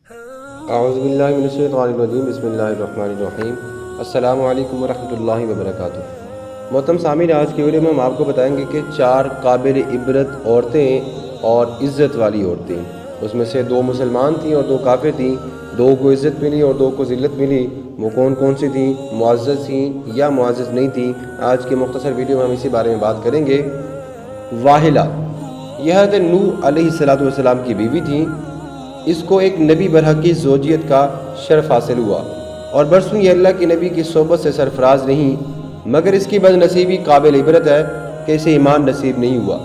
اعوذ باللہ من الشیطان الرجیم، بسم اللہ الرحمن الرحیم۔ السلام علیکم ورحمۃ اللہ وبرکاتہ۔ محترم سامعین، آج کی ویڈیو میں ہم آپ کو بتائیں گے کہ 4 قابل عبرت عورتیں اور عزت والی عورتیں، اس میں سے 2 مسلمان تھیں اور 2 کافر تھیں، 2 کو عزت ملی اور 2 کو ذلت ملی۔ وہ کون کون سی تھیں؟ معزز تھیں یا معزز نہیں تھیں؟ آج کے مختصر ویڈیو میں ہم اسی بارے میں بات کریں گے۔ واحلہ، یہ حضرت نوح علیہ السلام کی بیوی تھیں۔ اس کو ایک نبی برحق کی زوجیت کا شرف حاصل ہوا اور برسوں یہ اللہ کے نبی کی صحبت سے سرفراز نہیں، مگر اس کی بد نصیبی قابل عبرت ہے کہ اسے ایمان نصیب نہیں ہوا،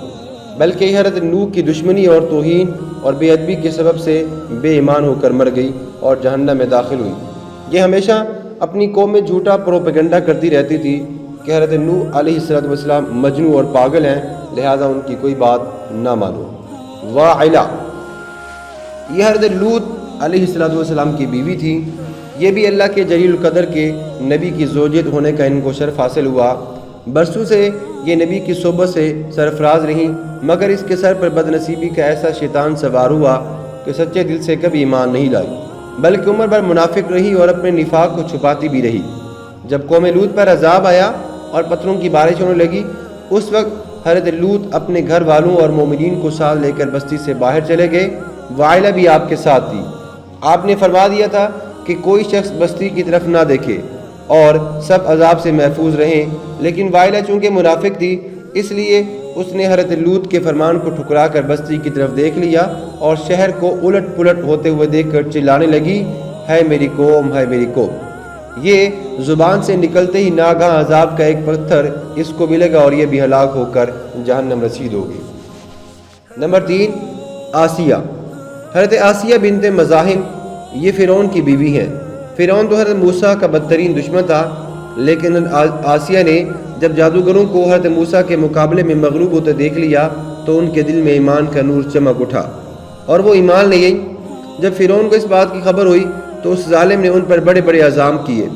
بلکہ یہ حضرت نوح کی دشمنی اور توہین اور بے ادبی کے سبب سے بے ایمان ہو کر مر گئی اور جہنم میں داخل ہوئی۔ یہ ہمیشہ اپنی قوم میں جھوٹا پروپیگنڈا کرتی رہتی تھی کہ حضرت نوح علیہ السلام مجنون اور پاگل ہیں، لہذا ان کی کوئی بات نہ مانو۔ واعلہ، یہ حضرت لوط علیہ السلام کی بیوی تھی۔ یہ بھی اللہ کے جلیل القدر کے نبی کی زوجیت ہونے کا ان کو شرف حاصل ہوا۔ برسوں سے یہ نبی کی صحبت سے سرفراز رہیں، مگر اس کے سر پر بد نصیبی کا ایسا شیطان سوار ہوا کہ سچے دل سے کبھی ایمان نہیں لائی، بلکہ عمر بھر منافق رہی اور اپنے نفاق کو چھپاتی بھی رہی۔ جب قوم لوط پر عذاب آیا اور پتھروں کی بارش ہونے لگی، اس وقت حضرت لوط اپنے گھر والوں اور مومنین کو ساتھ لے کر بستی سے باہر چلے گئے۔ واعلہ بھی آپ کے ساتھ تھی۔ آپ نے فرما دیا تھا کہ کوئی شخص بستی کی طرف نہ دیکھے اور سب عذاب سے محفوظ رہیں، لیکن واعلہ چونکہ منافق تھی، اس لیے اس نے حضرت لوط کے فرمان کو ٹھکرا کر بستی کی طرف دیکھ لیا اور شہر کو الٹ پلٹ ہوتے ہوئے دیکھ کر چلانے لگی، ہے میری قوم، ہے میری قوم۔ یہ زبان سے نکلتے ہی ناگہاں عذاب کا ایک پتھر اس کو ملے گا اور یہ بھی ہلاک ہو کر جہنم رسید ہوگی۔ نمبر 3، آسیہ۔ حضرت آسیہ بنت مزاحم یہ فرعون کی بیوی ہیں۔ فرعون تو حضرت موسیٰ کا بدترین دشمن تھا، لیکن آسیہ نے جب جادوگروں کو حضرت موسیٰ کے مقابلے میں مغلوب ہوتے دیکھ لیا تو ان کے دل میں ایمان کا نور چمک اٹھا اور وہ ایمان لے گئی۔ جب فرعون کو اس بات کی خبر ہوئی تو اس ظالم نے ان پر بڑے بڑے عزام کیے۔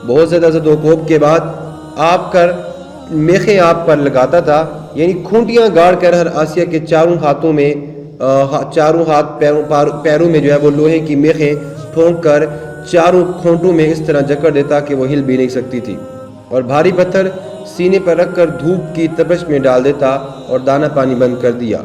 بہت زیادہ زد و کوب کے بعد آپ کر میخیں آپ پر لگاتا تھا، یعنی کھونٹیاں گاڑ کر ہر آسیہ کے چاروں ہاتھوں میں پیروں میں جو ہے وہ لوہے کی میخیں پھونک کر چاروں کھونٹوں میں اس طرح جکڑ دیتا کہ وہ ہل بھی نہیں سکتی تھی، اور بھاری پتھر سینے پر رکھ کر دھوپ کی تپش میں ڈال دیتا اور دانہ پانی بند کر دیا۔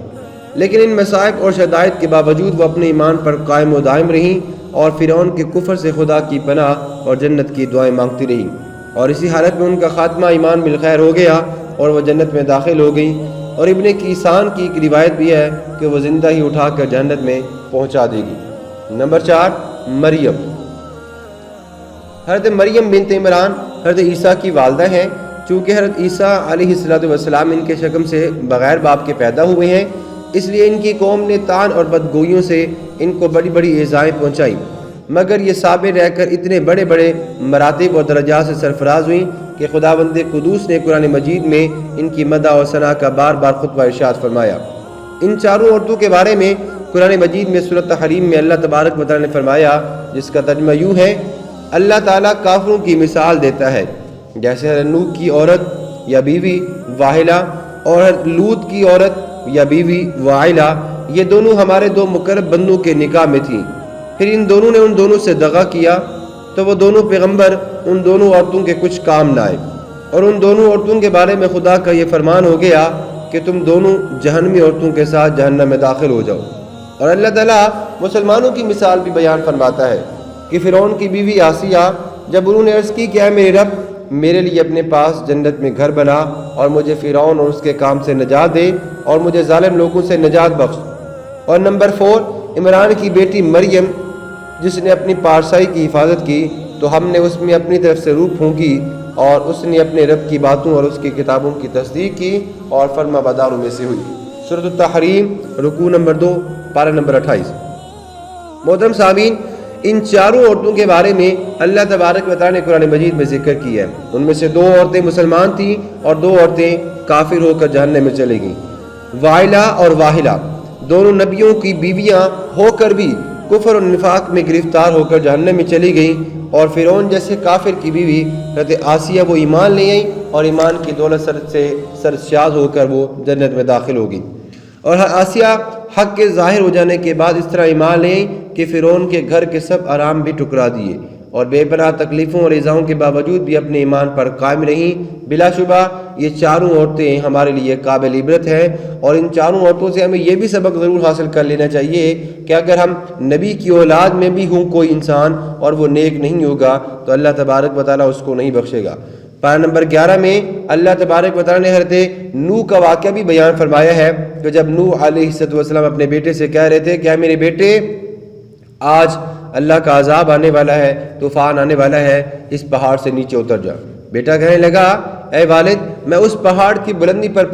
لیکن ان مصائب اور شدائد کے باوجود وہ اپنے ایمان پر قائم و دائم رہیں اور فرعون کے کفر سے خدا کی پناہ اور جنت کی دعائیں مانگتی رہیں، اور اسی حالت میں ان کا خاتمہ ایمان بالخیر ہو گیا اور وہ جنت میں داخل ہو گئی۔ اور ابن کیسان کی ایک روایت بھی ہے کہ وہ زندہ ہی اٹھا کر جنت میں پہنچا دے گی۔ نمبر 4، مریم۔ حضرت مریم بنت عمران حضرت عیسیٰ کی والدہ ہیں۔ چونکہ حضرت عیسیٰ علیہ السلام ان کے شکم سے بغیر باپ کے پیدا ہوئے ہیں، اس لیے ان کی قوم نے طعن اور بدگوئیوں سے ان کو بڑی بڑی ایذائیں پہنچائیں، مگر یہ صابر رہ کر اتنے بڑے بڑے مراتب اور درجات سے سرفراز ہوئیں کہ خداوند قدوس نے قرآن مجید میں ان کی مدح و ثنا کا بار بار خطبہ ارشاد فرمایا۔ ان چاروں عورتوں کے بارے میں قرآن مجید میں سورۃ تحریم میں اللہ تبارک و تعالی نے فرمایا، جس کا ترجمہ یوں ہے: اللہ تعالیٰ کافروں کی مثال دیتا ہے جیسے حضرت نوح کی عورت یا بیوی واحلہ اور حضرت لوط کی عورت یا بیوی واعلہ، یہ دونوں ہمارے 2 مقرب بندوں کے نکاح میں تھیں، پھر ان دونوں نے ان دونوں سے دغا کیا تو وہ دونوں پیغمبر ان دونوں عورتوں کے کچھ کام نہ آئے، اور ان دونوں عورتوں کے بارے میں خدا کا یہ فرمان ہو گیا کہ تم دونوں جہنمی عورتوں کے ساتھ جہنم میں داخل ہو جاؤ۔ اور اللہ تعالیٰ مسلمانوں کی مثال بھی بیان فرماتا ہے کہ فرعون کی بیوی آسیہ جب انہوں نے عرض کی کہ اے میرے رب، میرے لیے اپنے پاس جنت میں گھر بنا اور مجھے فرعون اور اس کے کام سے نجات دے اور مجھے ظالم لوگوں سے نجات بخش۔ اور نمبر 4، عمران کی بیٹی مریم، جس نے اپنی پارسائی کی حفاظت کی تو ہم نے اس میں اپنی طرف سے روح پھونکی اور اس نے اپنے رب کی باتوں اور اس کی کتابوں کی تصدیق کی اور فرما برداروں میں سے ہوئی۔ سورۃ التحریم، رکوع نمبر 2، پارہ نمبر 28۔ محترم سامعین، ان چاروں عورتوں کے بارے میں اللہ تبارک و تعالی نے قرآن مجید میں ذکر کیا ہے۔ ان میں سے 2 عورتیں مسلمان تھیں اور 2 عورتیں کافر ہو کر جہنم میں چلے گئیں۔ واعلہ اور واحلہ دونوں نبیوں کی بیویاں ہو کر بھی کفر اور نفاق میں گرفتار ہو کر جہنم میں چلی گئیں، اور فرعون جیسے کافر کی بیوی حضرت آسیہ وہ ایمان لے آئیں اور ایمان کی دولت سے سرشار ہو کر وہ جنت میں داخل ہو گئیں۔ اور آسیہ حق کے ظاہر ہو جانے کے بعد اس طرح ایمان لے آئیں کہ فرعون کے گھر کے سب آرام بھی ٹکرا دیے اور بے پناہ تکلیفوں اور ایذاؤں کے باوجود بھی اپنے ایمان پر قائم رہیں۔ بلا شبہ یہ چاروں عورتیں ہمارے لیے قابل عبرت ہیں، اور ان چاروں عورتوں سے ہمیں یہ بھی سبق ضرور حاصل کر لینا چاہیے کہ اگر ہم نبی کی اولاد میں بھی ہوں کوئی انسان اور وہ نیک نہیں ہوگا تو اللہ تبارک و تعالیٰ اس کو نہیں بخشے گا۔ پارہ نمبر 11 میں اللہ تبارک و تعالیٰ نے حضرت نوح کا واقعہ بھی بیان فرمایا ہے کہ جب نوح علیہ السلام اپنے بیٹے سے کہہ رہے تھے کہ میرے بیٹے آج اللہ کا عذاب آنے والا ہے، طوفان آنے والا ہے، اس پہاڑ سے نیچے اتر جا۔ بیٹا کہنے لگا اے والد میں اس پہاڑ کی بلندی پر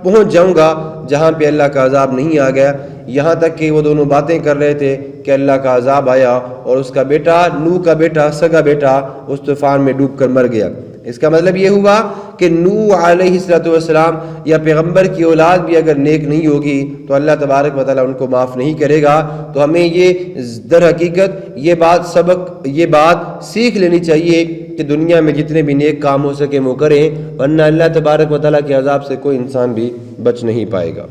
پہنچ جاؤں گا جہاں پہ اللہ کا عذاب نہیں آ گیا، یہاں تک کہ وہ دونوں باتیں کر رہے تھے کہ اللہ کا عذاب آیا اور اس کا بیٹا نوح کا بیٹا سگا بیٹا اس طوفان میں ڈوب کر مر گیا۔ اس کا مطلب یہ ہوا کہ نوح علیہ السلام یا پیغمبر کی اولاد بھی اگر نیک نہیں ہوگی تو اللہ تبارک و تعالیٰ ان کو معاف نہیں کرے گا۔ تو ہمیں یہ در حقیقت یہ بات سیکھ لینی چاہیے کہ دنیا میں جتنے بھی نیک کام ہو سکے وہ کریں، ورنہ اللہ تبارک و تعالیٰ کے عذاب سے کوئی انسان بھی بچ نہیں پائے گا۔